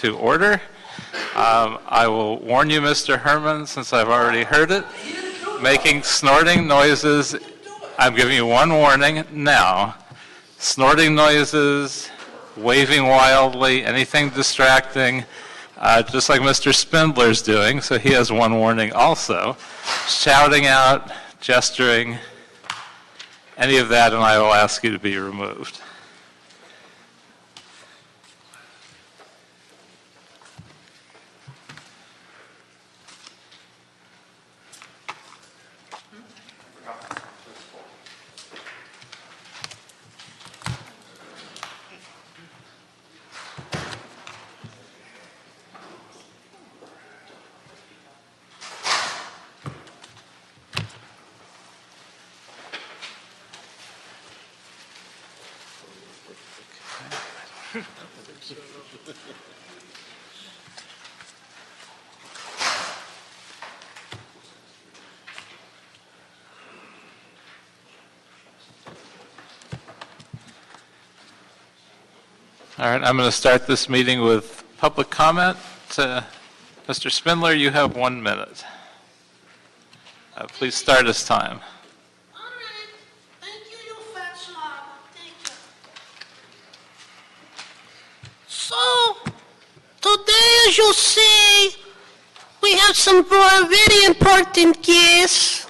to order. I will warn you, Mr. Herman, since I've already heard it, making snorting noises. I'm giving you one warning now. Snorting noises, waving wildly, anything distracting, just like Mr. Spindler's doing, so he has one warning also. Shouting out, gesturing, any of that, and I will ask you to be removed. All right, I'm going to start this meeting with public comment. Mr. Spindler, you have 1 minute. Please start as time. All right. Thank you, you fat slob. Thank you. So, today, as you see, we have some very important guests.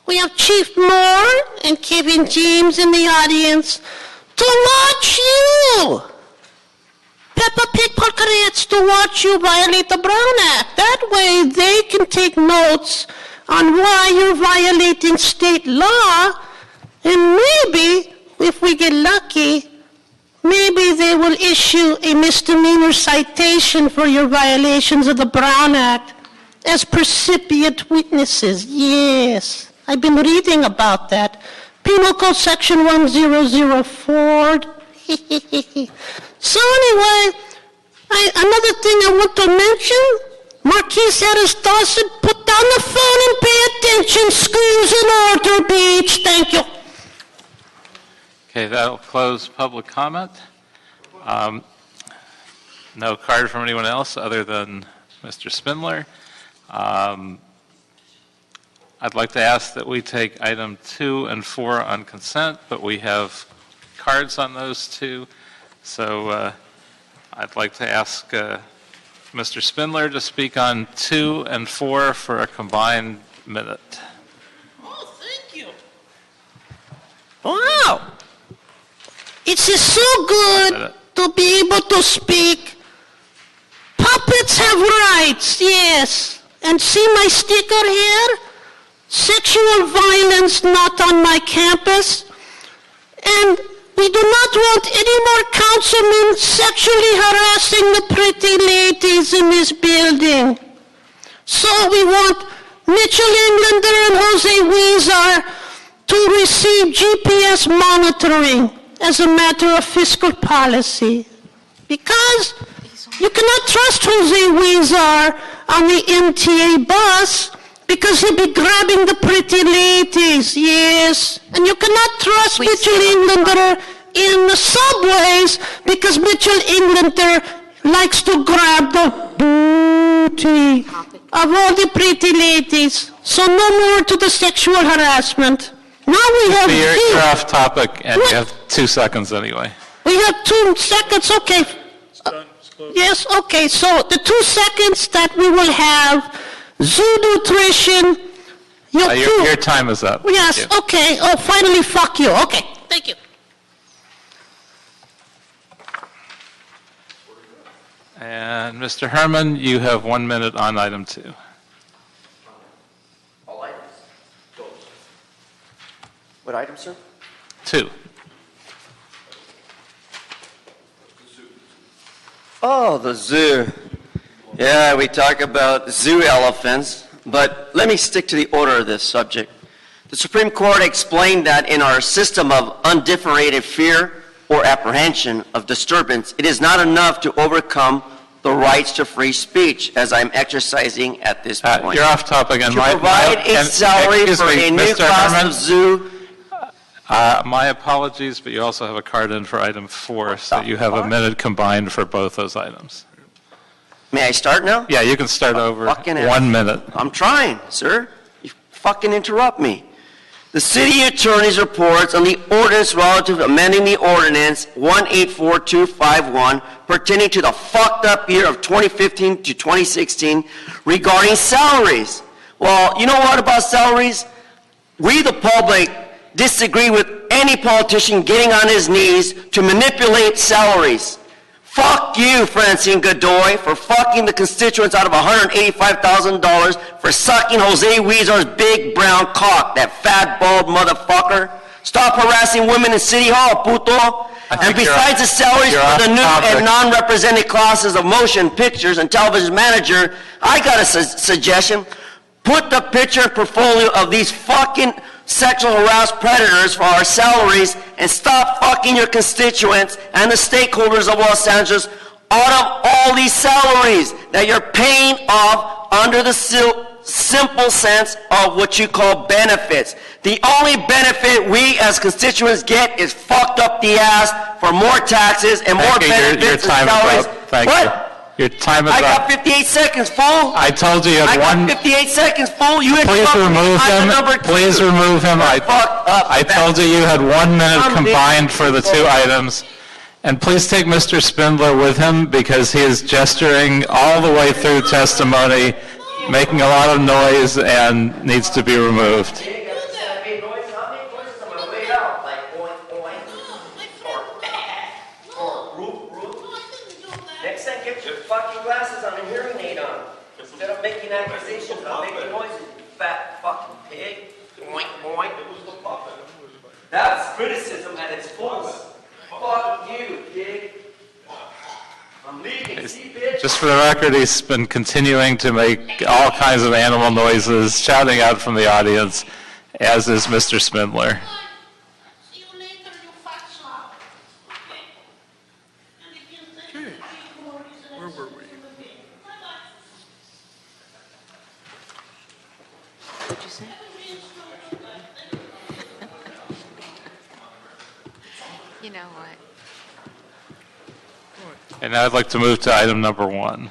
We have Chief Moore and Kevin James in the audience to watch you, Peppa Pig Polkarettes, to watch you violate the Brown Act. That way they can take notes on why you're violating state law, and maybe, if we get lucky, maybe they will issue a misdemeanor citation for your violations of the Brown Act as percipient witnesses. Yes, I've been reading about that. Penal Code Section 1004. So anyway, another thing I want to mention, Marquise Harris Dawson, put down the phone and pay attention. School's in order, Beach. Thank you. Okay, that'll close public comment. No card from anyone else other than Mr. Spindler. I'd like to ask that we take item 2 and 4 on consent, but we have cards on those two. So I'd like to ask Mr. Spindler to speak on 2 and 4 for a combined minute. Oh, thank you. Wow. It's so good to be able to speak. Puppets have rights, yes. And see my sticker here? Sexual violence not on my campus. And we do not want any more councilmen sexually harassing the pretty ladies in this building. So we want Mitchell Englander and Jose Huizar to receive GPS monitoring as a matter of fiscal policy. Because you cannot trust Jose Huizar on the MTA bus because he'll be grabbing the pretty ladies, yes. And you cannot trust Mitchell Englander in the subways because Mitchell Englander likes to grab the booty of all the pretty ladies. So no more to the sexual harassment. Now we have... You're off topic and you have 2 seconds anyway. We have 2 seconds, okay. Yes, okay, so the 2 seconds that we will have, Zoo Nutrition. Your time is up. Yes, okay. Oh, finally, fuck you. Okay, thank you. And Mr. Herman, you have 1 minute on item 2. All items? What item, sir? 2. Oh, the zoo. Yeah, we talk about zoo elephants, but let me stick to the order of this subject. The Supreme Court explained that in our system of undifferentiated fear or apprehension of disturbance, it is not enough to overcome the rights to free speech, as I'm exercising at this point. You're off topic. And to provide a salary for a new class of zoo. My apologies, but you also have a card in for item 4, so you have a minute combined for both those items. May I start now? Yeah, you can start over. Fucking 1 minute. I'm trying, sir. You fucking interrupt me. The city attorney's reports on the ordinance relative to amending the ordinance 184251 pertaining to the fucked up year of 2015 to 2016 regarding salaries. Well, you know what about salaries? We, the public, disagree with any politician getting on his knees to manipulate salaries. Fuck you, Francine Godoy, for fucking the constituents out of $185,000 for sucking Jose Weezar's big brown cock, that fat, bald motherfucker. Stop harassing women in City Hall, puto. And besides the salaries for the new and non-represented classes of motion pictures and television manager, I got a suggestion. Put the picture and portfolio of these fucking sexual harassed predators for our salaries and stop fucking your constituents and the stakeholders of Los Angeles out of all these salaries that you're paying off under the simple sense of what you call benefits. The only benefit we as constituents get is fucked up the ass for more taxes and more benefits and salaries. Thank you. Your time is up. I got 58 seconds, fool. I told you you had I got 58 seconds, fool. You Please remove him. Please remove him. I told you you had 1 minute combined for the 2 items. And please take Mr. Spindler with him because he is gesturing all the way through testimony, making a lot of noise, and needs to be removed. Next time, get your fucking glasses on and hearing aid on. Instead of making accusations, I'm making noises, you fat fucking pig. Boink, boink. That's criticism at its fullest. Fuck you, pig. I'm leaving. See, bitch? Just for the record, he's been continuing to make all kinds of animal noises, shouting out from the audience, as is Mr. Spindler. See you later, you fat slob. Okay? And if you think Where were we? What'd you say? You know what? And now I'd like to move to item number 1.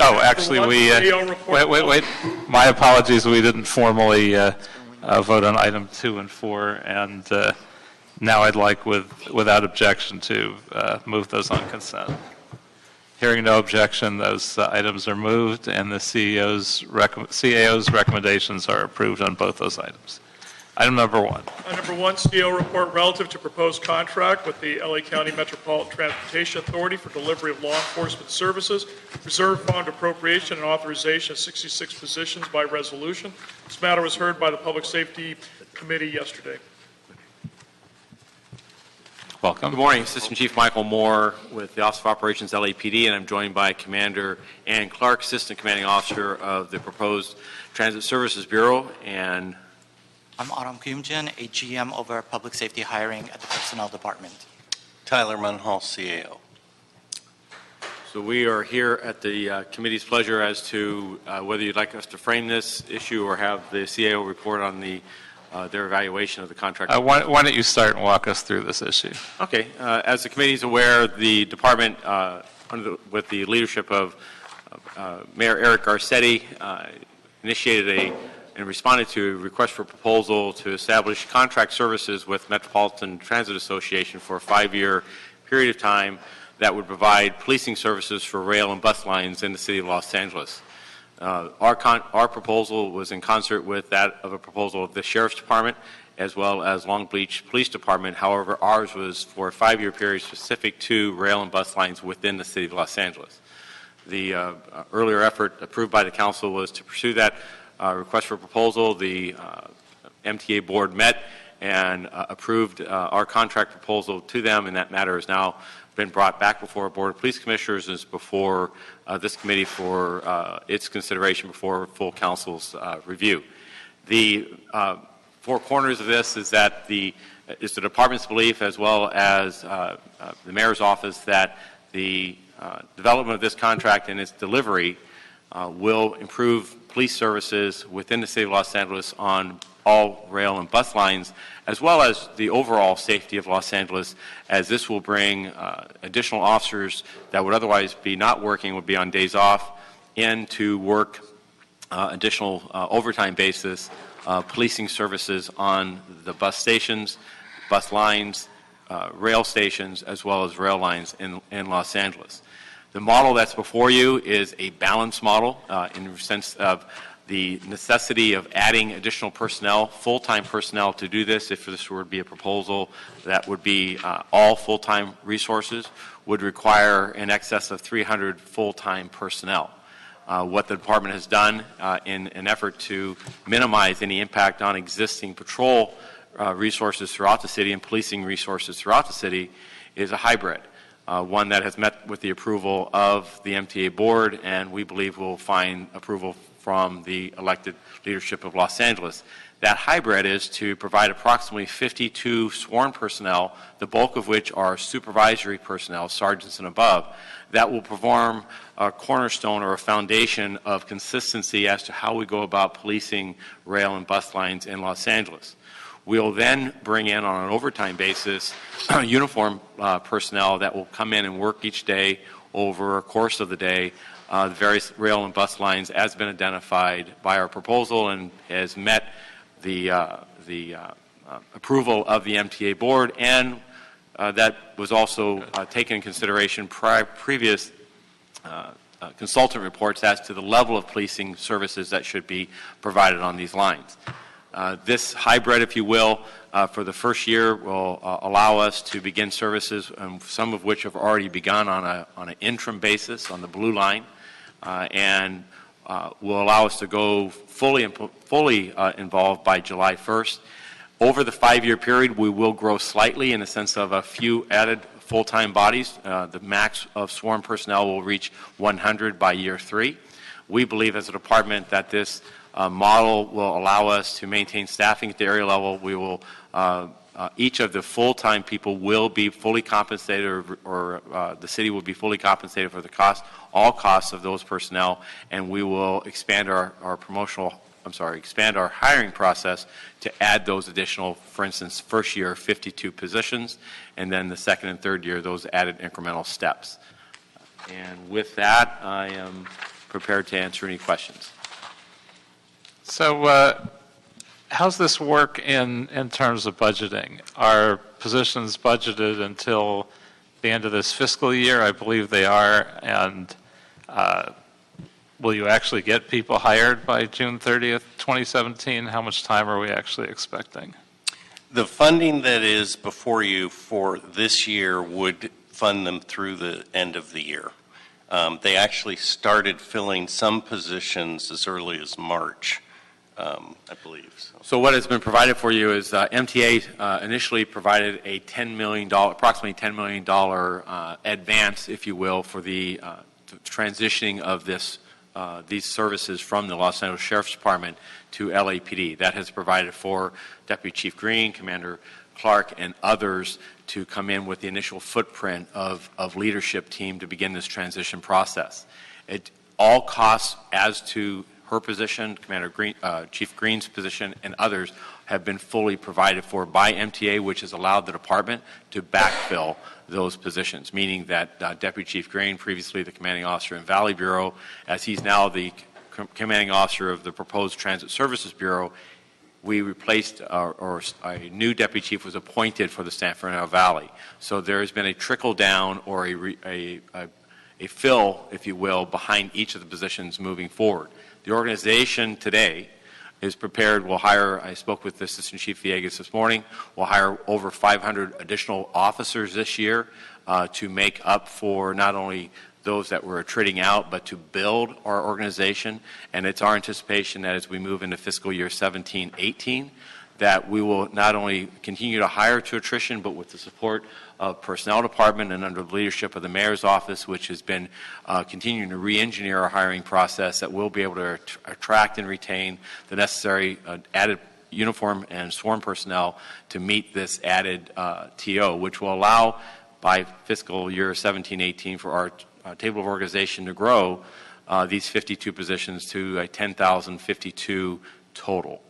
Oh, actually, wait. My apologies, we didn't formally vote on item 2 and 4, and now I'd like, without objection, to move those on consent. Hearing no objection, those items are moved, and the CAO's recommendations are approved on both those items. Item number 1. Number 1, CEO report relative to proposed contract with the LA County Metropolitan Transportation Authority for delivery of law enforcement services, reserve fund appropriation and authorization of 66 positions by resolution. This matter was heard by the Public Safety Committee yesterday. Welcome. Good morning. Assistant Chief Michael Moore with the Office of Operations LAPD, and I'm joined by Commander Ann Clark, Assistant Commanding Officer of the proposed Transit Services Bureau, and I'm Aram Kumjian, a GM over Public Safety Hiring at the Personnel Department. Tyler Munhall, CAO. so we are here at the committee's pleasure as to whether you'd like us to frame this issue or have the CAO report on their evaluation of the contract. Why don't you start and walk us through this issue? Okay. As the committee is aware, the department, with the leadership of Mayor Eric Garcetti, initiated and responded to a request for proposal to establish contract services with Metropolitan Transit Association for a 5-year period of time that would provide policing services for rail and bus lines in the city of Los Angeles. Our proposal was in concert with that of a proposal of the Sheriff's Department as well as Long Beach Police Department. However, ours was for a 5-year period specific to rail and bus lines within the city of Los Angeles. The earlier effort approved by the council was to pursue that request for proposal. The MTA board met and approved our contract proposal to them, and that matter has now been brought back before a board of police commissioners and is before this committee for its consideration before full council's review. The 4 corners of this is that it's the department's belief as well as the mayor's office that the development of this contract and its delivery will improve police services within the city of Los Angeles on all rail and bus lines, as well as the overall safety of Los Angeles, as this will bring additional officers that would otherwise be not working, would be on days off, in to work additional overtime basis, policing services on the bus stations, bus lines, rail stations, as well as rail lines in Los Angeles. The model that's before you is a balanced model in the sense of the necessity of adding additional personnel, full-time personnel to do this. If this were to be a proposal that would be all full-time resources, would require in excess of 300 full-time personnel. What the department has done in an effort to minimize any impact on existing patrol resources throughout the city and policing resources throughout the city is a hybrid. One that has met with the approval of the MTA board, and we believe will find approval from the elected leadership of Los Angeles. That hybrid is to provide approximately 52 sworn personnel, the bulk of which are supervisory personnel, sergeants and above, that will perform a cornerstone or a foundation of consistency as to how we go about policing rail and bus lines in Los Angeles. We'll then bring in on an overtime basis uniform personnel that will come in and work each day over a course of the day. The various rail and bus lines has been identified by our proposal and has met the approval of the MTA board, and that was also taken in consideration previous consultant reports as to the level of policing services that should be provided on these lines. This hybrid, if you will, for the first year will allow us to begin services, some of which have already begun on an interim basis on the blue line, and will allow us to go fully involved by July 1st. Over the 5-year period, we will grow slightly in the sense of a few added full-time bodies. The max of sworn personnel will reach 100 by year 3. We believe as a department that this model will allow us to maintain staffing at the area level. We will each of the full-time people will be fully compensated, or the city will be fully compensated for the cost, all costs of those personnel, and we will expand our expand our hiring process to add those additional, for instance, first year 52 positions, and then the second and third year those added incremental steps. And with that, I am prepared to answer any questions. So how's this work in terms of budgeting? Are positions budgeted until the end of this fiscal year? I believe they are. And will you actually get people hired by June 30th, 2017? How much time are we actually expecting? The funding that is before you for this year would fund them through the end of the year. They actually started filling some positions as early as March, I believe. So what has been provided for you is MTA initially provided a approximately $10 million advance, if you will, for the transitioning of these services from the Los Angeles Sheriff's Department to LAPD. That has provided for Deputy Chief Green, Commander Clark, and others to come in with the initial footprint of leadership team to begin this transition process. All costs as to her position, Chief Green's position, and others have been fully provided for by MTA, which has allowed the department to backfill those positions, meaning that Deputy Chief Green, previously the commanding officer in Valley Bureau, as he's now the commanding officer of the proposed Transit Services Bureau, we replaced, or a new deputy chief was appointed for the San Fernando Valley. So there has been a trickle down or a fill, if you will, behind each of the positions moving forward. The organization today is prepared. We'll hire, I spoke with Assistant Chief Villegas this morning, we'll hire over 500 additional officers this year to make up for not only those that we're trading out, but to build our organization. And it's our anticipation that as we move into fiscal year 17-18, that we will not only continue to hire to attrition, but with the support of Personnel Department and under the leadership of the Mayor's Office, which has been continuing to re-engineer our hiring process, that we'll be able to attract and retain the necessary added uniform and sworn personnel to meet this added TO, which will allow by fiscal year 17-18 for our table of organization to grow these 52 positions to 10,052 total.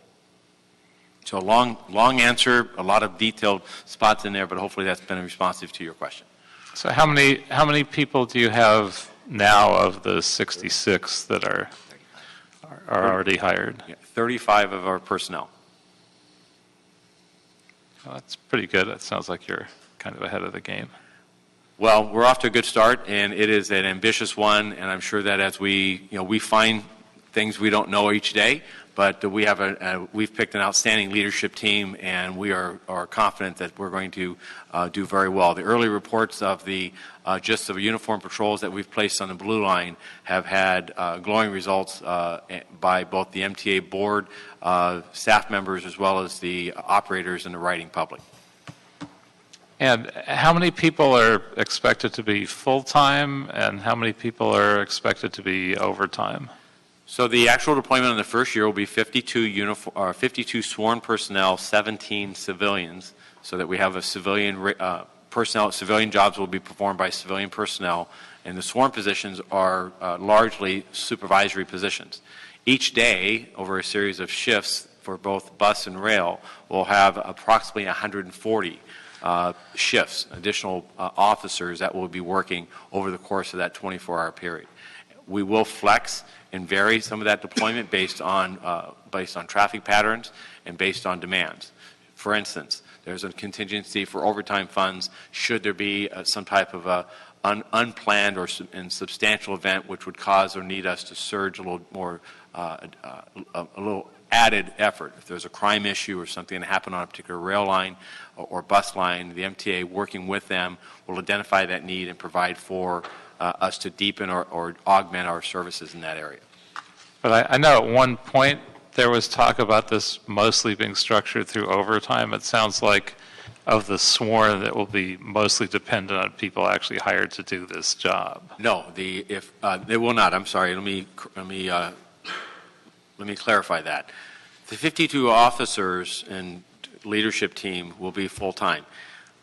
So long answer, a lot of detailed spots in there, but hopefully that's been responsive to your question. So how many people do you have now of the 66 that are already hired? 35 of our personnel. Well, that's pretty good. That sounds like you're kind of ahead of the game. Well, we're off to a good start, and it is an ambitious one, and I'm sure that as we find things we don't know each day, but we've picked an outstanding leadership team, and we are confident that we're going to do very well. The early reports of just the uniform patrols that we've placed on the Blue Line have had glowing results by both the MTA board, staff members, as well as the operators and the riding public. And how many people are expected to be full-time, and how many people are expected to be overtime? So the actual deployment in the first year will be 52 sworn personnel, 17 civilians, so that we have a civilian personnel. Civilian jobs will be performed by civilian personnel, and the sworn positions are largely supervisory positions. Each day, over a series of shifts for both bus and rail, we'll have approximately 140 shifts, additional officers that will be working over the course of that 24-hour period. We will flex and vary some of that deployment based on traffic patterns and based on demands. For instance, there's a contingency for overtime funds should there be some type of unplanned or substantial event which would cause or need us to surge a little more, a little added effort. If there's a crime issue or something that happened on a particular rail line or bus line, the MTA, working with them, will identify that need and provide for us to deepen or augment our services in that area. But I know at one point there was talk about this mostly being structured through overtime. It sounds like of the sworn that will be mostly dependent on people actually hired to do this job. No, they will not. I'm sorry. Let me clarify that. The 52 officers and leadership team will be full-time.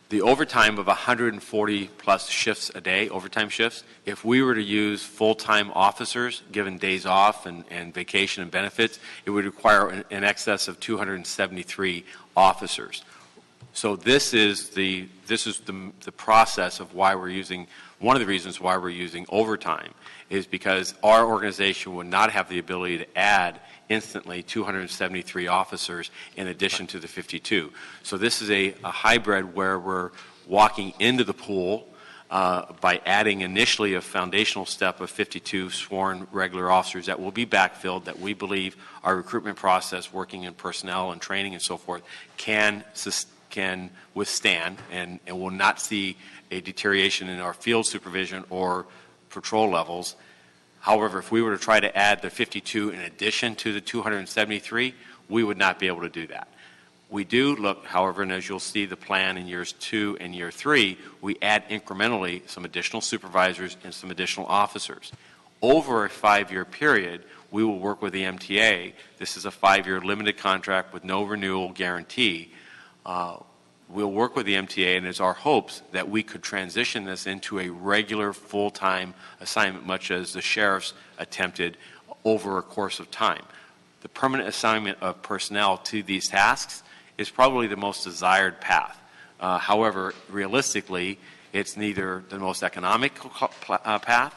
The overtime of 140 plus shifts a day, overtime shifts, if we were to use full-time officers, given days off and vacation and benefits, it would require an excess of 273 officers. So this is the process of why we're using, one of the reasons why we're using overtime is because our organization would not have the ability to add instantly 273 officers in addition to the 52. So this is a hybrid where we're walking into the pool by adding initially a foundational step of 52 sworn regular officers that will be backfilled, that we believe our recruitment process, working in personnel and training and so forth, can withstand and will not see a deterioration in our field supervision or patrol levels. However, if we were to try to add the 52 in addition to the 273, we would not be able to do that. We do look, however, and as you'll see the plan in years 2 and year 3, we add incrementally some additional supervisors and some additional officers. Over a 5-year period, we will work with the MTA. This is a 5-year limited contract with no renewal guarantee. We'll work with the MTA, and it's our hopes that we could transition this into a regular full-time assignment, much as the sheriffs attempted over a course of time. The permanent assignment of personnel to these tasks is probably the most desired path. However, realistically, it's neither the most economical path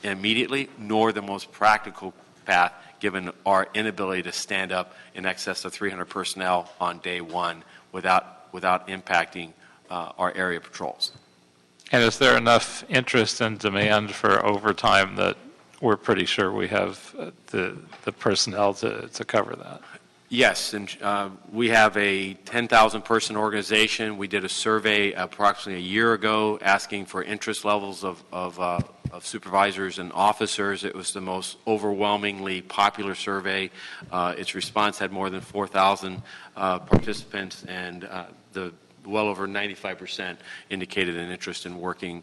immediately, nor the most practical path, given our inability to stand up in excess of 300 personnel on day one without impacting our area patrols. And is there enough interest and demand for overtime that we're pretty sure we have the personnel to cover that? Yes, and we have a 10,000 person organization. We did a survey approximately a year ago asking for interest levels of supervisors and officers. It was the most overwhelmingly popular survey. Its response had more than 4,000 participants, and the well over 95% indicated an interest in working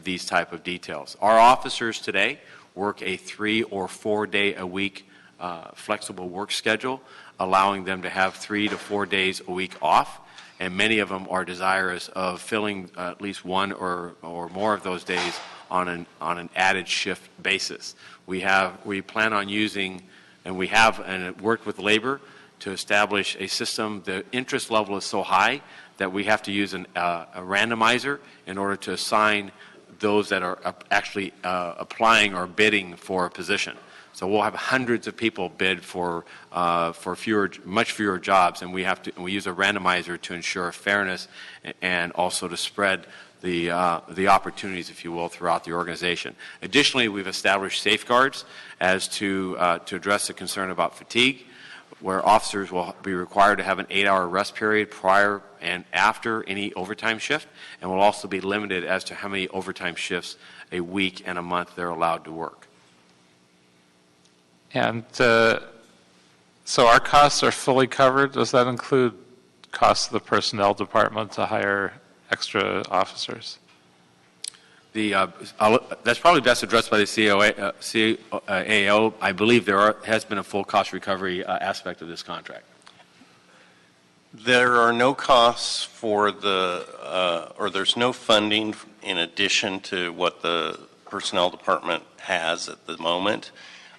these type of details. Our officers today work a 3 or 4 day a week flexible work schedule, allowing them to have 3 to 4 days a week off, and many of them are desirous of filling at least one or more of those days on an added shift basis. We plan on using, and we have, and it worked with labor to establish a system. The interest level is so high that we have to use a randomizer in order to assign those that are actually applying or bidding for a position. So we'll have hundreds of people bid for much fewer jobs, and we use a randomizer to ensure fairness and also to spread the opportunities, if you will, throughout the organization. Additionally, we've established safeguards as to address the concern about fatigue, where officers will be required to have an 8-hour rest period prior and after any overtime shift, and will also be limited as to how many overtime shifts a week and a month they're allowed to work. And so our costs are fully covered. Does that include costs of the personnel department to hire extra officers? That's probably best addressed by the CAO. I believe has been a full cost recovery aspect of this contract. There are no costs for or there's no funding in addition to what the personnel department has at the moment.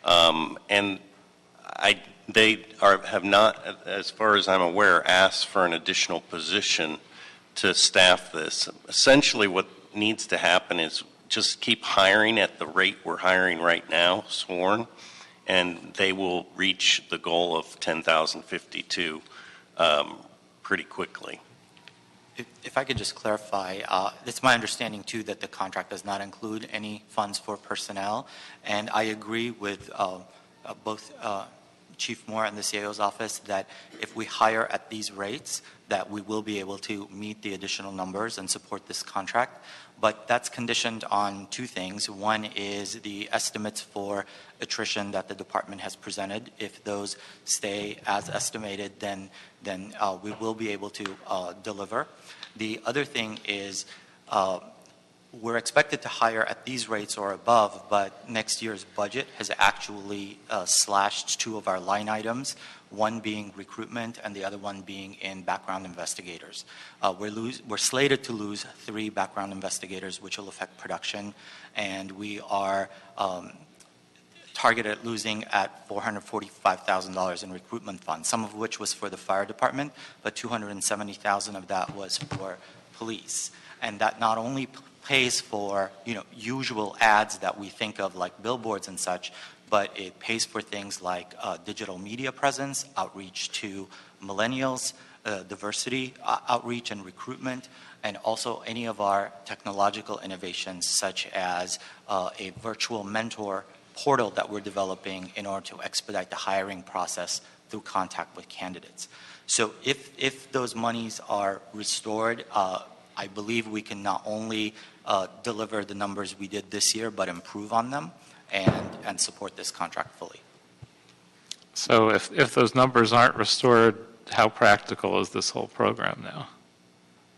And they have not, as far as I'm aware, asked for an additional position to staff this. Essentially what needs to happen is just keep hiring at the rate we're hiring right now, sworn, and they will reach the goal of 10,052 pretty quickly. If I could just clarify, it's my understanding too that the contract does not include any funds for personnel, and I agree with both Chief Moore and the CAO's office that if we hire at these rates, that we will be able to meet the additional numbers and support this contract. But that's conditioned on two things. One is the estimates for attrition that the department has presented. If those stay as estimated, then we will be able to deliver. The other thing is we're expected to hire at these rates or above, but next year's budget has actually slashed two of our line items, one being recruitment and the other one being in background investigators. We're slated to lose 3 background investigators, which will affect production, and we are targeted at losing at $445,000 in recruitment funds, some of which was for the fire department, but $270,000 of that was for police. And that not only pays for usual ads that we think of like billboards and such, but it pays for things like digital media presence, outreach to millennials, diversity outreach and recruitment, and also any of our technological innovations such as a virtual mentor portal that we're developing in order to expedite the hiring process through contact with candidates. So if those monies are restored, I believe we can not only deliver the numbers we did this year, but improve on them and support this contract fully. So if those numbers aren't restored, how practical is this whole program now?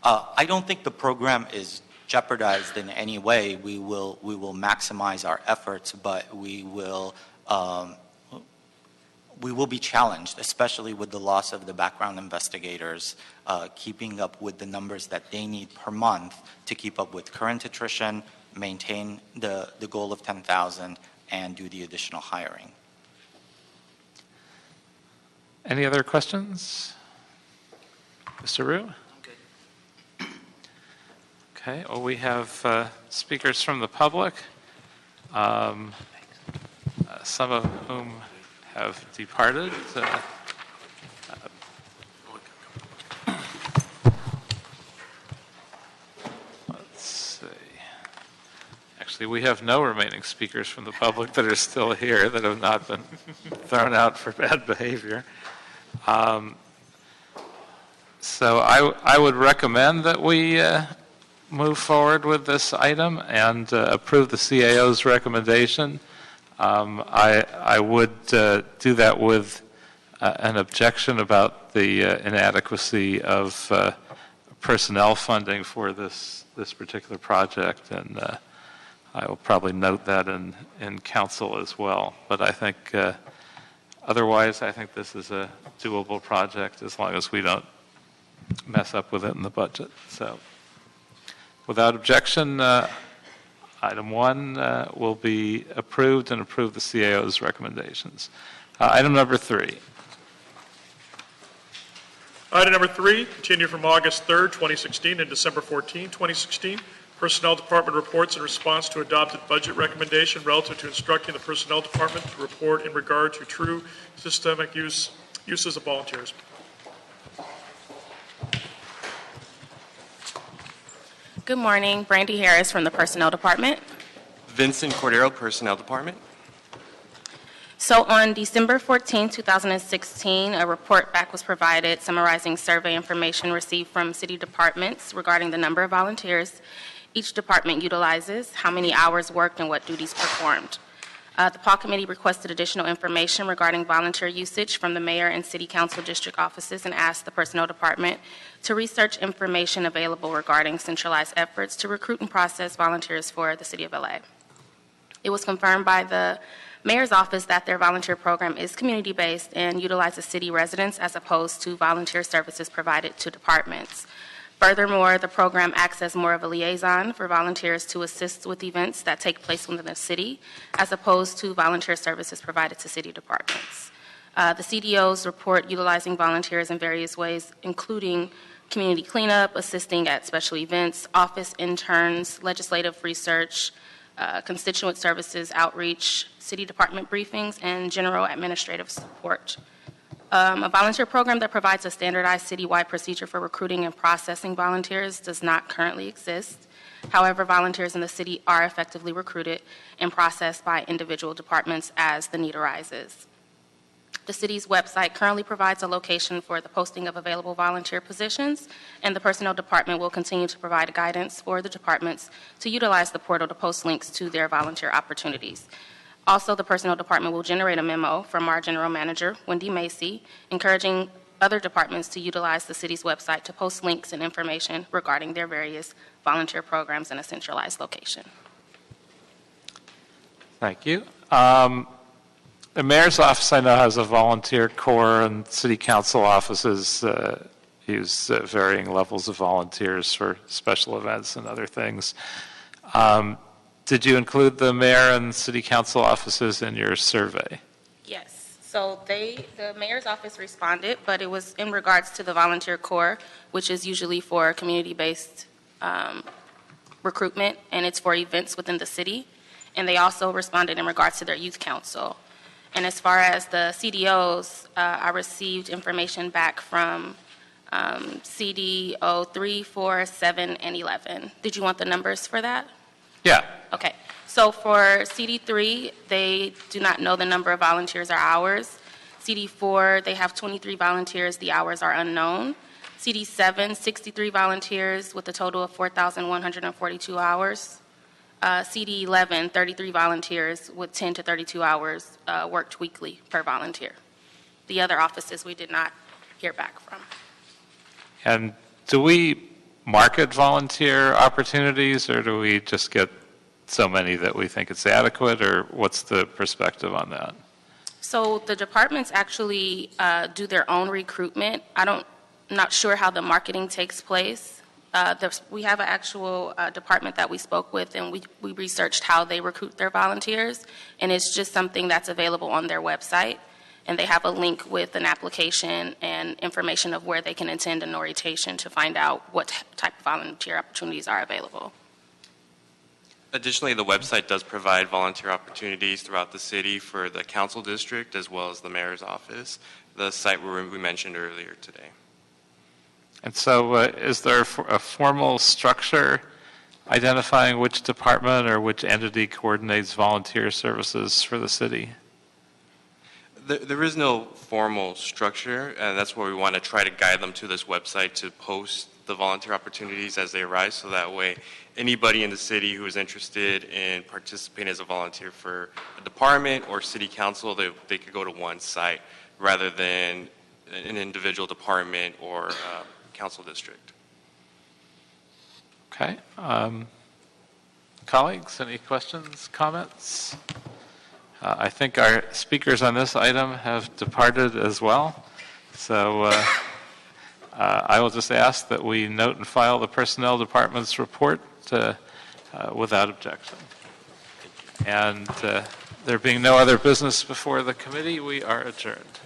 I don't think the program is jeopardized in any way. We will maximize our efforts, but we will be challenged, especially with the loss of the background investigators, keeping up with the numbers that they need per month to keep up with current attrition, maintain the goal of 10,000, and do the additional hiring. Any other questions? Mr. Rue? I'm good. Okay, well, we have speakers from the public, some of whom have departed. Let's see. Actually, we have no remaining speakers from the public that are still here that have not been thrown out for bad behavior. So I would recommend that we move forward with this item and approve the CAO's recommendation. I would do that with an objection about the inadequacy of personnel funding for this particular project, and I will probably note that in council as well. But I think otherwise, I think this is a doable project as long as we don't mess up with it in the budget. So without objection, item 1 will be approved and approve the CAO's recommendations. Item number 3. Item number 3, continued from August 3rd, 2016 and December 14, 2016. Personnel Department reports in response to adopted budget recommendation relative to instructing the Personnel Department to report in regard to true systemic uses of volunteers. Good morning, Brandy Harris from the Personnel Department. Vincent Cordero, Personnel Department. So on December 14, 2016, a report back was provided summarizing survey information received from city departments regarding the number of volunteers each department utilizes, how many hours worked, and what duties performed. The PAW Committee requested additional information regarding volunteer usage from the Mayor and City Council District offices and asked the Personnel Department to research information available regarding centralized efforts to recruit and process volunteers for the City of LA. It was confirmed by the Mayor's office that their volunteer program is community-based and utilizes city residents as opposed to volunteer services provided to departments. Furthermore, the program acts as more of a liaison for volunteers to assist with events that take place within the city, as opposed to volunteer services provided to city departments. The CDOs report utilizing volunteers in various ways, including community cleanup, assisting at special events, office interns, legislative research, constituent services, outreach, city department briefings, and general administrative support. A volunteer program that provides a standardized citywide procedure for recruiting and processing volunteers does not currently exist. However, volunteers in the city are effectively recruited and processed by individual departments as the need arises. The city's website currently provides a location for the posting of available volunteer positions, and the Personnel Department will continue to provide guidance for the departments to utilize the portal to post links to their volunteer opportunities. Also, the Personnel Department will generate a memo from our General Manager, Wendy Macy, encouraging other departments to utilize the city's website to post links and information regarding their various volunteer programs in a centralized location. Thank you. The Mayor's office, I know, has a volunteer corps, and City Council offices use varying levels of volunteers for special events and other things. Did you include the Mayor and City Council offices in your survey? Yes. So the Mayor's office responded, but it was in regards to the volunteer corps, which is usually for community-based recruitment, and it's for events within the city. And they also responded in regards to their youth council. And as far as the CDOs, I received information back from CDO 3, 4, 7, and 11. Did you want the numbers for that? Yeah. Okay. So for CD3, they do not know the number of volunteers or hours. CD4, they have 23 volunteers. The hours are unknown. CD7, 63 volunteers with a total of 4,142 hours. CD11, 33 volunteers with 10 to 32 hours worked weekly per volunteer. The other offices we did not hear back from. And do we market volunteer opportunities, or do we just get so many that we think it's adequate, or what's the perspective on that? So the departments actually do their own recruitment. I'm not sure how the marketing takes place. We have an actual department that we spoke with, and we researched how they recruit their volunteers, and it's just something that's available on their website. And they have a link with an application and information of where they can attend an orientation to find out what type of volunteer opportunities are available. Additionally, the website does provide volunteer opportunities throughout the city for the council district as well as the mayor's office, the site where we mentioned earlier today. And so is there a formal structure identifying which department or which entity coordinates volunteer services for the city? There is no formal structure, and that's where we want to try to guide them to this website to post the volunteer opportunities as they arise, so that way anybody in the city who is interested in participating as a volunteer for a department or city council, they could go to one site rather than an individual department or council district. Okay. Colleagues, any questions, comments? I think our speakers on this item have departed as well. So I will just ask that we note and file the Personnel Department's report without objection. And there being no other business before the committee, we are adjourned.